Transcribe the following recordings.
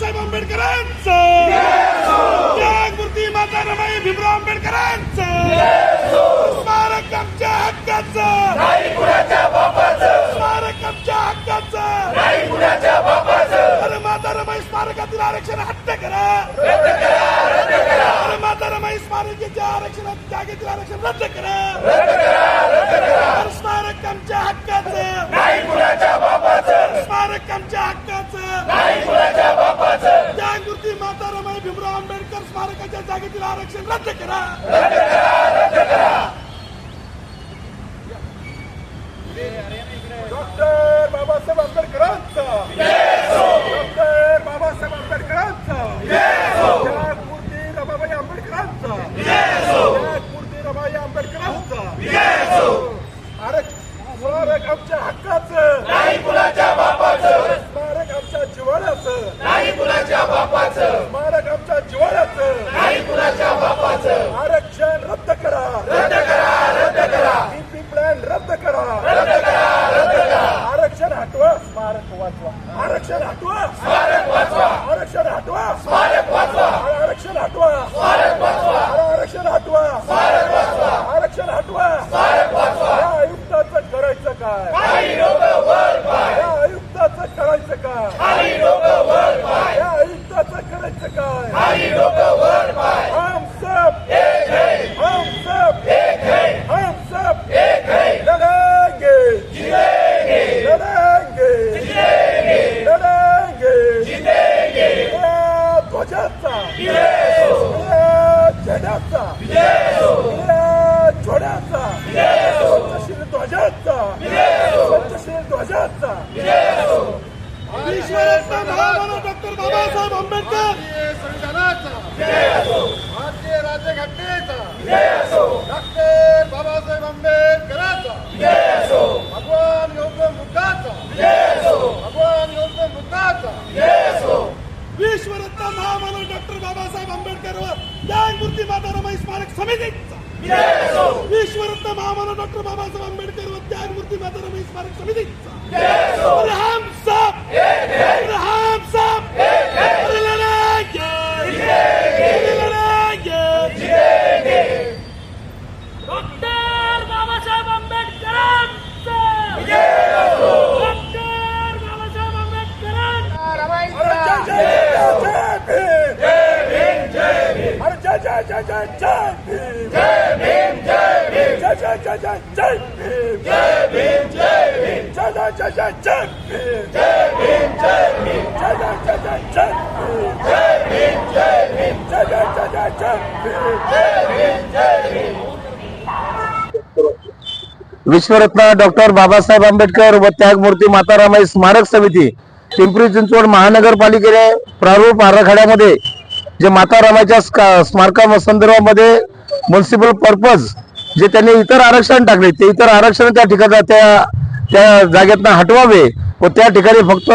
बाबासाहेब आंबेडकरांचा जागृती माता रमाई भीमराव आंबेडकरांचा स्मारक आमच्या हक्काचं नाही कुणाच्या बापाचं स्मारक आमच्या हक्काचं नाही कुणाच्या बापाचं अरे माता रमाई स्मारकातील आरक्षण हट्ट करा रद्द करा रद्द करा अरे माता रमाई स्मारकाच्या आरक्षणात जागेतील आरक्षण रद्द करा रद्द करा रद्द करा अरे स्मारक आमच्या हक्काचं नाही कुणाच्या बापाचं स्मारक आमच्या हक्काचं नाही कुणाच्या बापाचं जागृती माता रमाई भीमराव आंबेडकर स्मारकाच्या जागेतील आरक्षण रद्द करा रद्द करा रद्द करा डॉक्टर बाबासाहेब आंबेडकरांचा डॉक्टर बाबासाहेब आंबेडकरांचा जागृती रमाबाई आंबेडकरांचा जागृती रमाबाई आंबेडकरांचा स्मारक आमच्या हक्काचं नाही कुणाच्या बापाचं स्मारक आमच्या जिव्हाळ्याचं नाही कुणाच्या बापाचं स्मारक आमच्या जिव्हाळ्याचं नाही कुणाच्या बापाचं आरक्षण रद्द करा रद्द करा रद्द करा ईपी प्लॅन रद्द करा रद्द करा रद्द करा आरक्षण हटवा स्मारक वाचवा आरक्षण हटवा स्मारक वाचवा आरक्षण हटवा स्मारक वाचवा आरक्षण हटवा स्मारक वाचवा आरक्षण हटवा स्मारक वाचवा आरक्षण हटवा स्मारक वाचवा या आयुक्ताचं करायचं काय काही लोक वर पाय या आयुक्ताचं करायचं काय काही लोक वर पाय या आयुक्ताचं करायचं काय काही लोक वर पाय हम सब एक है हम सब एक है हम सब एक है लड़ेंगे जीतेंगे लड़ेंगे जीतेंगे लड़ेंगे जीतेंगे या ध्वजाचा विजय हो या झेंड्याचा विजय हो या झोड्याचा विजय हो पंचशील ध्वजाचा विजय हो पंचशील ध्वजाचा विजय हो ईश्वरचा महामानव डॉक्टर बाबासाहेब आंबेडकर संविधानाचा विजय हो भारतीय राज्यघटनेचा विजय हो डॉक्टर बाबासाहेब आंबेडकरांचा विजय हो भगवान गौतम बुद्धाचा विजय हो भगवान गौतम बुद्धाचा विजय हो विश्वरत्न महामानव डॉक्टर बाबासाहेब आंबेडकर व जागृती माता रमाई स्मारक समितीचा विजय हो विश्वरत्न महामानव डॉक्टर बाबासाहेब आंबेडकर व जागृती माता रमाई स्मारक समितीचा विजय हो अरे हम सब एक है अरे हम सब एक है अरे लड़ेंगे जीतेंगे लड़ेंगे जीतेंगे डॉक्टर बाबासाहेब आंबेडकरांचा विजय हो डॉक्टर बाबासाहेब आंबेडकरांचा जय भीम अरे जय जय जय जय जय भीम जय भीम जय भीम जय जय जय जय जय भीम जय भीम जय भीम जय जय जय जय जय भीम जय भीम जय भीम जय जय जय जय जय भीम जय भीम जय भीम जय जय जय जय जय भीम जय भीम जय भीम विश्वरत्न डॉक्टर बाबासाहेब आंबेडकर व त्यागमूर्ती माता रमाई स्मारक समिती पिंपरी चिंचवड महानगरपालिकेने प्रारूप आराखड्यामध्ये जे माता रमाईच्या स्मारका संदर्भामध्ये म्युनिसिपल पर्पज जे त्यांनी इतर आरक्षण टाकले ते इतर आरक्षण त्या ठिकाणी त्या जागेतनं हटवावे व त्या ठिकाणी फक्त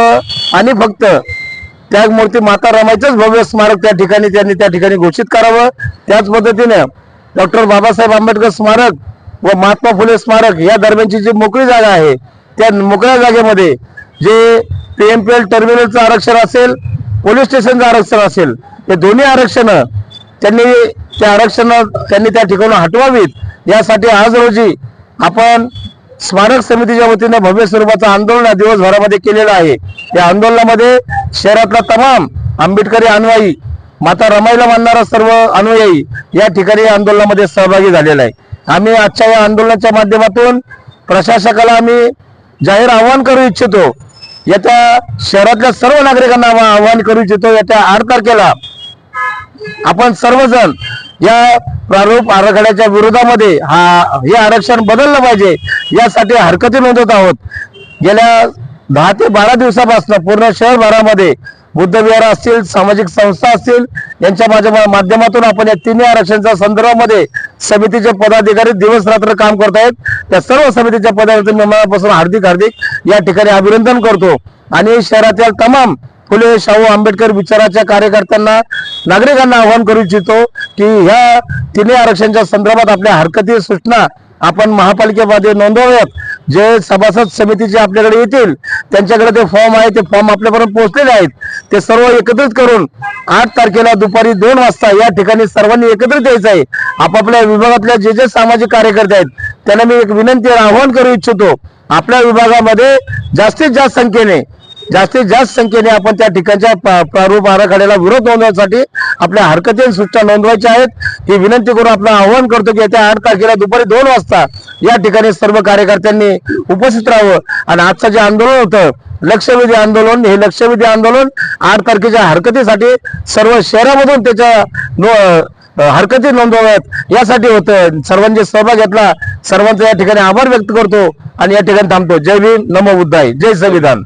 आणि फक्त त्यागमूर्ती माता रमाईचंच भव्य स्मारक त्या ठिकाणी त्यांनी त्या ठिकाणी घोषित करावं। त्याच पद्धतीने डॉक्टर बाबासाहेब आंबेडकर स्मारक व महात्मा फुले स्मारक या दरम्यानची जी मोकळी जागा आहे त्या मोकळ्या जागेमध्ये जे पीएमपीएल टर्मिनलचं आरक्षण असेल पोलीस स्टेशनचं आरक्षण असेल हे दोन्ही आरक्षण त्यांनी त्या ठिकाणी हटवावीत यासाठी आज रोजी आपण स्मारक समितीच्या वतीने भव्य स्वरूपाचं आंदोलन दिवसभरामध्ये केलेलं आहे। या आंदोलनामध्ये शहरातला तमाम आंबेडकरी अनुयायी माता रमाईला मानणारा सर्व अनुयायी या ठिकाणी आंदोलनामध्ये सहभागी झालेला आहे। आम्ही आजच्या या आंदोलनाच्या माध्यमातून प्रशासकाला आम्ही जाहीर आवाहन करू इच्छितो, येत्या शहरातल्या सर्व नागरिकांना आवाहन करू इच्छितो, येत्या 8 तारखेला आपण सर्वजण या प्रारूप आराखड्याच्या विरोधामध्ये हे आरक्षण बदललं पाहिजे यासाठी हरकती नोंदवत आहोत। गेल्या 10 ते 12 दिवसापासून पूर्ण शहरभरामध्ये बुद्ध विहार असतील, सामाजिक संस्था असतील यांच्या माध्यमातून आपण या तिन्ही आरक्षणाच्या संदर्भामध्ये समितीचे पदाधिकारी दिवस रात्र काम करत आहेत। त्या सर्व समितीच्या पदाधिकारी मनापासून हार्दिक या ठिकाणी अभिनंदन करतो आणि शहरातील तमाम फुले शाहू आंबेडकर विचाराच्या कार्यकर्त्यांना नागरिकांना आवाहन करू इच्छितो की ह्या तिन्ही आरक्षणाच्या संदर्भात आपल्या हरकती सूचना आपण महापालिकेमध्ये नोंदवाव्यात जे सभासद समितीचे आपल्याकडे येतील त्यांच्याकडे ते फॉर्म आहे, ते फॉर्म आपल्यापर्यंत पोहोचलेले आहेत. ते सर्व एकत्रित करून 8 तारखेला दुपारी 2 वाजता या ठिकाणी सर्वांनी एकत्रित यायचं आहे. आपापल्या विभागातल्या जे जे सामाजिक कार्यकर्ते आहेत त्यांना मी एक विनंती आवाहन करू इच्छितो, आपल्या विभागामध्ये जास्तीत जास्त संख्येने आपण त्या ठिकाणच्या प्रारूप आराखड्याला विरोध नोंदवण्यासाठी आपल्या हरकती आणि सूचना नोंदवायच्या आहेत. ही विनंती करून आपलं आवाहन करतो की येत्या 8 तारखेला दुपारी 2 वाजता या ठिकाणी सर्व कार्यकर्त्यांनी उपस्थित राहावं. आणि आजचं जे आंदोलन होतं लक्षवेधी आंदोलन, हे लक्षवेधी आंदोलन 8 तारखेच्या हरकतीसाठी सर्व शहरामधून त्याच्या हरकती नोंदवाव्यात यासाठी होतं. सर्वांनी सहभाग घेतला, सर्वांचा या ठिकाणी आभार व्यक्त करतो आणि या ठिकाणी थांबतो. जय भीम, नमो बुद्धाय, जय संविधान.